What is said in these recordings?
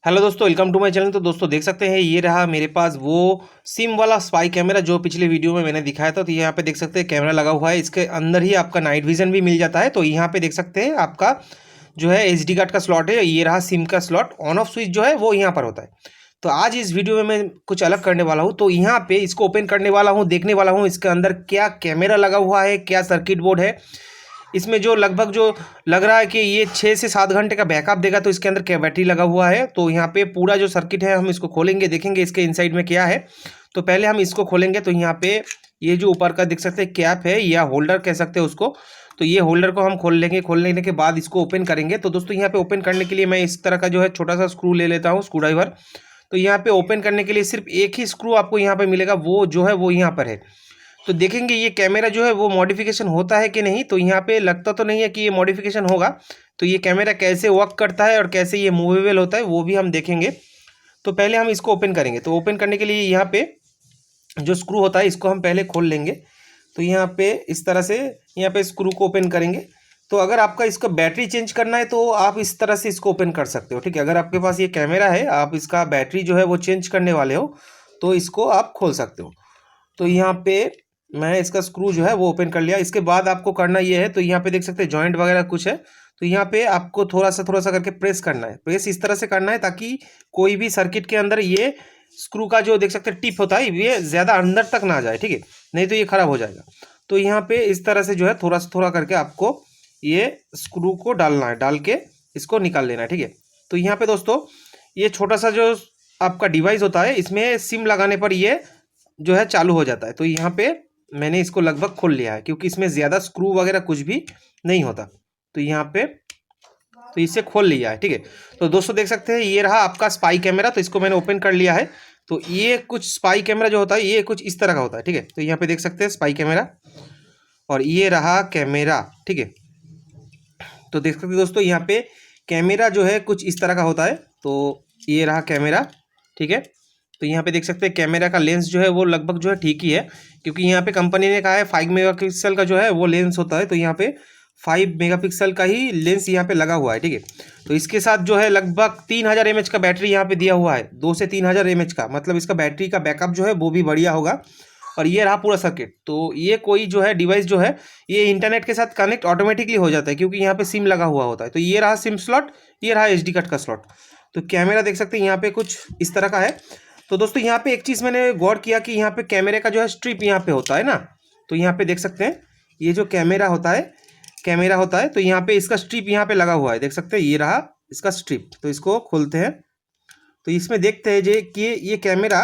Hello दोस्तों, welcome to my channel. तो दोस्तों देख सकते हैं, ये रहा मेरे पास वो सिम वाला स्पाई कैमरा जो पिछले वीडियो में मैंने दिखाया था। तो यहाँ पे देख सकते हैं कैमरा लगा हुआ है, इसके अंदर ही आपका नाइट विजन भी मिल जाता है। तो यहाँ पे देख सकते हैं आपका जो है एसडी कार्ड का स्लॉट है, ये रहा सिम का स्लॉट। ऑन ऑफ स्विच जो है वो यहाँ पर होता है। तो आज इस वीडियो में मैं कुछ अलग करने वाला हूँ। तो यहाँ पे इसको ओपन करने वाला हूँ, देखने वाला हूँ इसके अंदर क्या कैमरा लगा हुआ है, क्या सर्किट बोर्ड है इसमें। जो लगभग जो लग रहा है कि ये 6 से 7 घंटे का बैकअप देगा। तो इसके अंदर क्या बैटरी लगा हुआ है। तो यहाँ पे पूरा जो सर्किट है हम इसको खोलेंगे, देखेंगे इसके इनसाइड में क्या है। तो पहले हम इसको खोलेंगे। तो यहाँ पे ये जो ऊपर का देख सकते हैं कैप है या होल्डर कह सकते हैं उसको। तो ये होल्डर को हम खोल लेंगे। खोल लेने के बाद इसको ओपन करेंगे। तो दोस्तों यहाँ पे ओपन करने के लिए मैं इस तरह का जो है छोटा सा स्क्रू ले लेता हूँ, स्क्रू ड्राइवर। तो यहाँ पे ओपन करने के लिए सिर्फ एक ही स्क्रू आपको यहाँ पे मिलेगा, वो जो है वो यहाँ पर है। तो देखेंगे ये कैमरा जो है वो मॉडिफिकेशन होता है कि नहीं। तो यहाँ पे लगता तो नहीं है कि ये मॉडिफिकेशन होगा। तो ये कैमरा कैसे वर्क करता है और कैसे ये मूवेबल होता है वो भी हम देखेंगे। तो पहले हम इसको ओपन करेंगे। तो ओपन करने के लिए यहाँ पे जो स्क्रू होता है इसको हम पहले खोल लेंगे। तो यहाँ पे इस तरह से यहाँ पे स्क्रू को ओपन करेंगे। तो अगर आपका इसका बैटरी चेंज करना है तो आप इस तरह से इसको ओपन कर सकते हो, ठीक है। अगर आपके पास ये कैमरा है, आप इसका बैटरी जो है वो चेंज करने वाले हो, तो इसको आप खोल सकते हो। तो यहाँ पे मैं इसका स्क्रू जो है वो ओपन कर लिया। इसके बाद आपको करना ये है, तो यहाँ पे देख सकते हैं जॉइंट वगैरह कुछ है। तो यहाँ पे आपको थोड़ा सा करके प्रेस करना है। प्रेस इस तरह से करना है ताकि कोई भी सर्किट के अंदर ये स्क्रू का जो देख सकते हैं टिप होता है ये ज़्यादा अंदर तक ना जाए, ठीक है, नहीं तो ये खराब हो जाएगा। तो यहाँ पे इस तरह से जो है थोड़ा करके आपको ये स्क्रू को डालना है, डाल के इसको निकाल लेना है, ठीक है। तो यहाँ पे दोस्तों ये छोटा सा जो आपका डिवाइस होता है, इसमें सिम लगाने पर ये जो है चालू हो जाता है। तो यहाँ पे मैंने इसको लगभग खोल लिया है क्योंकि इसमें ज़्यादा स्क्रू वगैरह कुछ भी नहीं होता। तो यहाँ पे तो इसे खोल लिया है, ठीक है। तो दोस्तों देख सकते हैं ये रहा आपका स्पाई कैमरा। तो इसको मैंने ओपन कर लिया है। तो ये कुछ स्पाई कैमरा जो होता है ये कुछ इस तरह का होता है, ठीक है। तो यहाँ पे देख सकते हैं स्पाई कैमरा और ये रहा कैमरा, ठीक है। तो देख सकते हैं दोस्तों यहाँ पे कैमरा जो है कुछ इस तरह का होता है। तो ये रहा कैमरा, ठीक है। तो यहाँ पे देख सकते हैं कैमरा का लेंस जो है वो लगभग जो है ठीक ही है, क्योंकि यहाँ पे कंपनी ने कहा है 5 मेगापिक्सल का जो है वो लेंस होता है। तो यहाँ पे 5 मेगापिक्सल का ही लेंस यहाँ पे लगा हुआ है, ठीक है। तो इसके साथ जो है लगभग 3000 mAh का बैटरी यहाँ पे दिया हुआ है, 2 से 3000 mAh का, मतलब इसका बैटरी का बैकअप जो है वो भी बढ़िया होगा। और ये रहा पूरा सर्किट। तो ये कोई जो है डिवाइस जो है ये इंटरनेट के साथ कनेक्ट ऑटोमेटिकली हो जाता है क्योंकि यहाँ पे सिम लगा हुआ होता है। तो ये रहा सिम स्लॉट, ये रहा एसडी कार्ड का स्लॉट। तो कैमरा देख सकते हैं यहाँ पे कुछ इस तरह का है। तो दोस्तों यहाँ पे एक चीज़ मैंने गौर किया कि यहाँ पे कैमरे का जो है स्ट्रिप यहाँ पे होता है ना। तो यहाँ पे देख सकते हैं ये जो कैमरा होता है तो यहाँ पे इसका स्ट्रिप यहाँ पे लगा हुआ है, देख सकते हैं ये रहा इसका स्ट्रिप। तो इसको खोलते हैं। तो इसमें देखते हैं जे कि ये कैमरा,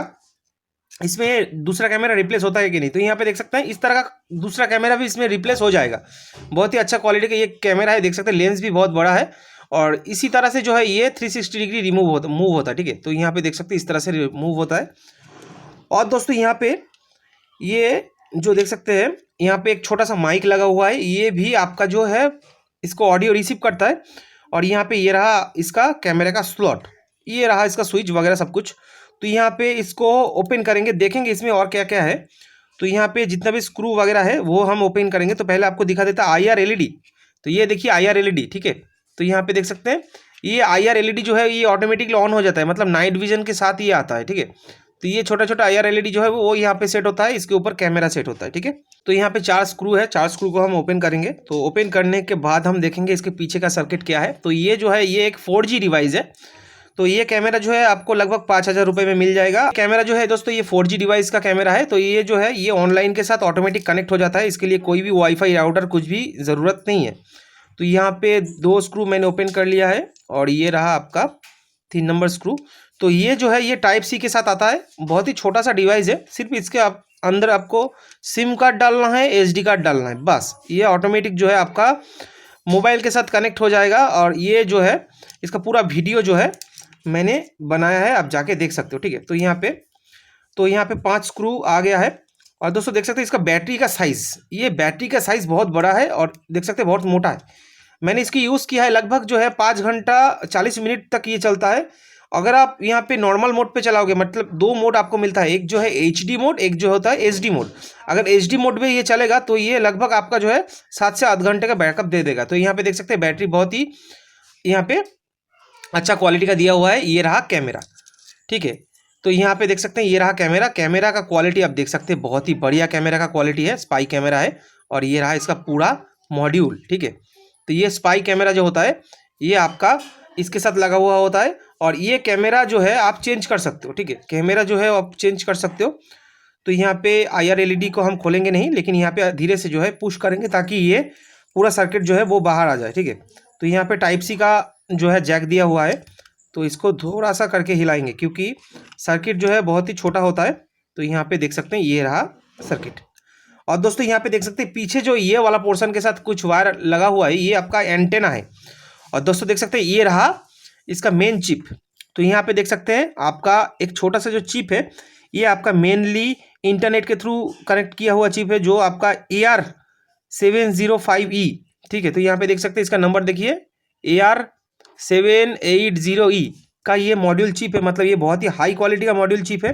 इसमें दूसरा कैमरा रिप्लेस होता है कि नहीं। तो यहाँ पे देख सकते हैं इस तरह का दूसरा कैमरा भी इसमें रिप्लेस हो जाएगा। बहुत ही अच्छा क्वालिटी का ये कैमरा है, देख सकते हैं लेंस भी बहुत बड़ा है। और इसी तरह से जो है ये 360 डिग्री मूव होता है, ठीक है। तो यहाँ पे देख सकते हैं इस तरह से मूव होता है। और दोस्तों यहाँ पे ये जो देख सकते हैं यहाँ पे एक छोटा सा माइक लगा हुआ है, ये भी आपका जो है इसको ऑडियो रिसीव करता है। और यहाँ पे ये रहा इसका कैमरे का स्लॉट, ये रहा इसका स्विच वगैरह सब कुछ। तो यहाँ पे इसको ओपन करेंगे, देखेंगे इसमें और क्या क्या है। तो यहाँ पे जितना भी स्क्रू वगैरह है वो हम ओपन करेंगे। तो पहले आपको दिखा देता IR LED। तो ये देखिए IR LED, ठीक है। तो यहाँ पे देख सकते हैं ये IR LED जो है ये ऑटोमेटिकली ऑन हो जाता है, मतलब नाइट विजन के साथ ये आता है, ठीक है। तो ये छोटा IR LED जो है वो यहाँ पे सेट होता है, इसके ऊपर कैमरा सेट होता है, ठीक है। तो यहाँ पे 4 स्क्रू है, 4 स्क्रू को हम ओपन करेंगे। तो ओपन करने के बाद हम देखेंगे इसके पीछे का सर्किट क्या है। तो ये जो है ये एक 4G डिवाइस है। तो ये कैमरा जो है आपको लगभग 5000 रुपये में मिल जाएगा। कैमरा जो है दोस्तों ये 4G डिवाइस का कैमरा है। तो ये जो है ये ऑनलाइन के साथ ऑटोमेटिक कनेक्ट हो जाता है, इसके लिए कोई भी वाईफाई राउटर कुछ भी ज़रूरत नहीं है। तो यहाँ पे 2 स्क्रू मैंने ओपन कर लिया है और ये रहा आपका 3 नंबर स्क्रू। तो ये जो है ये टाइप सी के साथ आता है, बहुत ही छोटा सा डिवाइस है। सिर्फ इसके अंदर आपको सिम कार्ड डालना है, एसडी कार्ड डालना है, बस। ये ऑटोमेटिक जो है आपका मोबाइल के साथ कनेक्ट हो जाएगा। और ये जो है इसका पूरा वीडियो जो है मैंने बनाया है, आप जाके देख सकते हो, ठीक है। तो यहाँ पे 5 स्क्रू आ गया है। और दोस्तों देख सकते हैं इसका बैटरी का साइज़, ये बैटरी का साइज़ बहुत बड़ा है और देख सकते हैं बहुत मोटा है। मैंने इसकी यूज़ किया है, लगभग जो है 5 घंटा 40 मिनट तक ये चलता है। अगर आप यहाँ पे नॉर्मल मोड पे चलाओगे, मतलब 2 मोड आपको मिलता है, एक जो है HD मोड, एक जो होता है SD मोड। अगर HD मोड में ये चलेगा तो ये लगभग आपका जो है 7 से 8 घंटे का बैकअप दे देगा। तो यहाँ पे देख सकते हैं बैटरी बहुत ही यहाँ पे अच्छा क्वालिटी का दिया हुआ है। ये रहा कैमरा, ठीक है। तो यहाँ पे देख सकते हैं ये रहा कैमरा। कैमरा का क्वालिटी आप देख सकते हैं, बहुत ही बढ़िया कैमरा का क्वालिटी है, स्पाई कैमरा है। और ये रहा इसका पूरा मॉड्यूल, ठीक है। तो ये स्पाई कैमरा जो होता है ये आपका इसके साथ लगा हुआ होता है। और ये कैमरा जो है आप चेंज कर सकते हो, ठीक है। कैमरा जो है आप चेंज कर सकते हो। तो यहाँ पे IR LED को हम खोलेंगे नहीं, लेकिन यहाँ पे धीरे से जो है पुश करेंगे ताकि ये पूरा सर्किट जो है वो बाहर आ जाए, ठीक है। तो यहाँ पे टाइप सी का जो है जैक दिया हुआ है, तो इसको थोड़ा सा करके हिलाएंगे क्योंकि सर्किट जो है बहुत ही छोटा होता है। तो यहाँ पे देख सकते हैं ये रहा सर्किट। और दोस्तों यहाँ पे देख सकते हैं पीछे जो ये वाला पोर्शन के साथ कुछ वायर लगा हुआ है, ये आपका एंटेना है। और दोस्तों देख सकते हैं ये रहा इसका मेन चिप। तो यहाँ पे देख सकते हैं आपका एक छोटा सा जो चिप है, ये आपका मेनली इंटरनेट के थ्रू कनेक्ट किया हुआ चिप है, जो आपका AR705E, ठीक है। तो यहाँ पे देख सकते हैं इसका नंबर देखिए, AR780E का ये मॉड्यूल चिप है। मतलब ये बहुत ही हाई क्वालिटी का मॉड्यूल चिप है।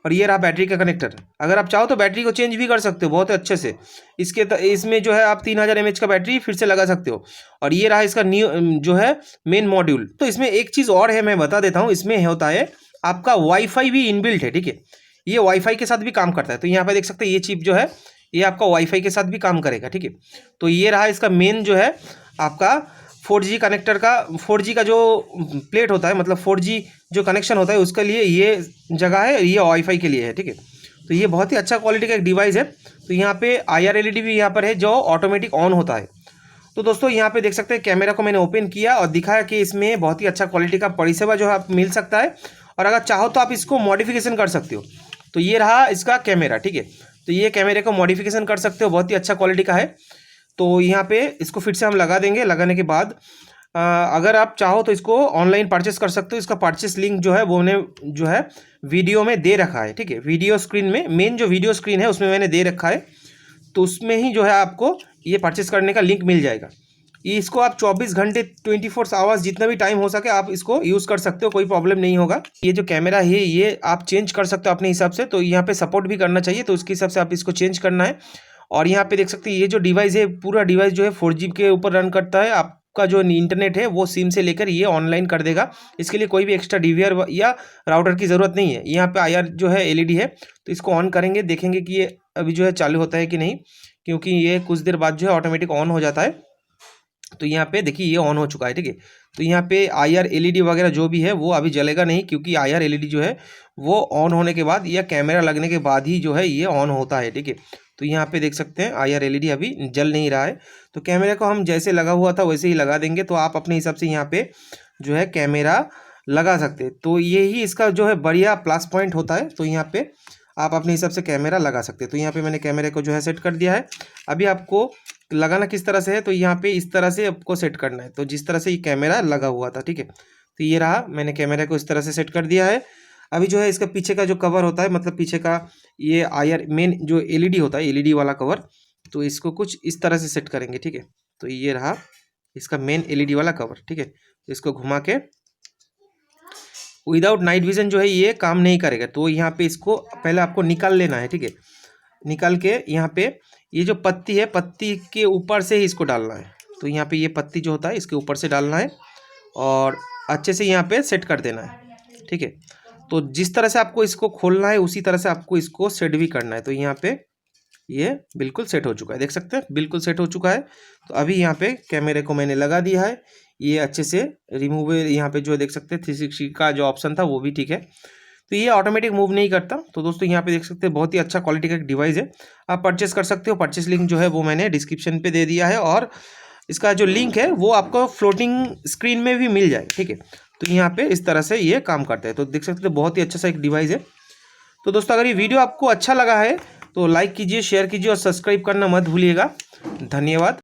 और ये रहा बैटरी का कनेक्टर। अगर आप चाहो तो बैटरी को चेंज भी कर सकते हो बहुत अच्छे से। इसमें जो है आप 3000 mAh का बैटरी फिर से लगा सकते हो। और ये रहा इसका न्यू जो है मेन मॉड्यूल। तो इसमें एक चीज़ और है, मैं बता देता हूँ। इसमें होता है आपका वाईफाई भी इनबिल्ट है, ठीक है। ये वाईफाई के साथ भी काम करता है। तो यहाँ पे देख सकते हैं ये चिप जो है ये आपका वाईफाई के साथ भी काम करेगा, ठीक है। तो ये रहा इसका मेन जो है आपका 4G कनेक्टर का, 4G का जो प्लेट होता है, मतलब 4G जो कनेक्शन होता है उसके लिए ये जगह है, ये वाईफाई के लिए है, ठीक है। तो ये बहुत ही अच्छा क्वालिटी का एक डिवाइस है। तो यहाँ पे IR LED भी यहाँ पर है जो ऑटोमेटिक ऑन होता है। तो दोस्तों यहाँ पे देख सकते हैं कैमरा को मैंने ओपन किया और दिखाया कि इसमें बहुत ही अच्छा क्वालिटी का परिसेवा जो है आप मिल सकता है। और अगर चाहो तो आप इसको मॉडिफिकेशन कर सकते हो। तो ये रहा इसका कैमरा, ठीक है। तो ये कैमरे को मॉडिफिकेशन कर सकते हो, बहुत ही अच्छा क्वालिटी का है। तो यहाँ पे इसको फिर से हम लगा देंगे। लगाने के बाद अगर आप चाहो तो इसको ऑनलाइन परचेस कर सकते हो। इसका परचेस लिंक जो है वो मैंने जो है वीडियो में दे रखा है, ठीक है। वीडियो स्क्रीन में, मेन जो वीडियो स्क्रीन है उसमें मैंने दे रखा है। तो उसमें ही जो है आपको ये परचेस करने का लिंक मिल जाएगा। इसको आप 24 घंटे 24 आवर्स जितना भी टाइम हो सके आप इसको यूज़ कर सकते हो, कोई प्रॉब्लम नहीं होगा। ये जो कैमरा है ये आप चेंज कर सकते हो अपने हिसाब से। तो यहाँ पे सपोर्ट भी करना चाहिए, तो उसके हिसाब से आप इसको चेंज करना है। और यहाँ पे देख सकते हैं ये जो डिवाइस है, पूरा डिवाइस जो है 4G के ऊपर रन करता है। आपका जो इंटरनेट है वो सिम से लेकर ये ऑनलाइन कर देगा। इसके लिए कोई भी एक्स्ट्रा DVR या राउटर की ज़रूरत नहीं है। यहाँ पे IR जो है LED है, तो इसको ऑन करेंगे, देखेंगे कि ये अभी जो है चालू होता है कि नहीं, क्योंकि ये कुछ देर बाद जो है ऑटोमेटिक ऑन हो जाता है। तो यहाँ पे देखिए ये ऑन हो चुका है, ठीक है। तो यहाँ पे IR LED वगैरह जो भी है वो अभी जलेगा नहीं, क्योंकि IR LED जो है वो ऑन होने के बाद या कैमरा लगने के बाद ही जो है ये ऑन होता है, ठीक है। तो यहाँ पे देख सकते हैं IR LED अभी जल नहीं रहा है। तो कैमरे को हम जैसे लगा हुआ था वैसे ही लगा देंगे। तो आप अपने हिसाब से यहाँ पे जो है कैमरा लगा सकते हैं। तो यही इसका जो है बढ़िया प्लस पॉइंट होता है। तो यहाँ पे आप अपने हिसाब से कैमरा लगा सकते हैं। तो यहाँ पे मैंने कैमरे को जो है सेट कर दिया है। अभी आपको लगाना किस तरह से है, तो यहाँ पे इस तरह से आपको सेट करना है। तो जिस तरह से ये कैमरा लगा हुआ था, ठीक है। तो ये रहा, मैंने कैमरे को इस तरह से सेट कर दिया है। अभी जो है इसका पीछे का जो कवर होता है, मतलब पीछे का ये IR मेन जो LED होता है, LED वाला कवर, तो इसको कुछ इस तरह से सेट करेंगे, ठीक है। तो ये रहा इसका मेन LED वाला कवर, ठीक है। तो इसको घुमा के, विदाउट नाइट विजन जो है ये काम नहीं करेगा। तो यहाँ पे इसको पहले आपको निकाल लेना है, ठीक है। निकाल के यहाँ पे ये जो पत्ती है, पत्ती के ऊपर से ही इसको डालना है। तो यहाँ पे ये पत्ती जो होता है इसके ऊपर से डालना है और अच्छे से यहाँ पे सेट कर देना है, ठीक है। तो जिस तरह से आपको इसको खोलना है उसी तरह से आपको इसको सेट भी करना है। तो यहाँ पे ये बिल्कुल सेट हो चुका है, देख सकते हैं बिल्कुल सेट हो चुका है। तो अभी यहाँ पे कैमरे को मैंने लगा दिया है। ये अच्छे से रिमूव, यहाँ पे जो देख सकते हैं 360 का जो ऑप्शन था वो भी ठीक है। तो ये ऑटोमेटिक मूव नहीं करता। तो दोस्तों यहाँ पे देख सकते हैं बहुत ही अच्छा क्वालिटी का एक डिवाइस है, आप परचेस कर सकते हो। परचेस लिंक जो है वो मैंने डिस्क्रिप्शन पे दे दिया है और इसका जो लिंक है वो आपको फ्लोटिंग स्क्रीन में भी मिल जाए, ठीक है। तो यहाँ पे इस तरह से ये काम करता है। तो देख सकते हैं बहुत ही अच्छा सा एक डिवाइस है। तो दोस्तों अगर ये वीडियो आपको अच्छा लगा है तो लाइक कीजिए, शेयर कीजिए और सब्सक्राइब करना मत भूलिएगा। धन्यवाद।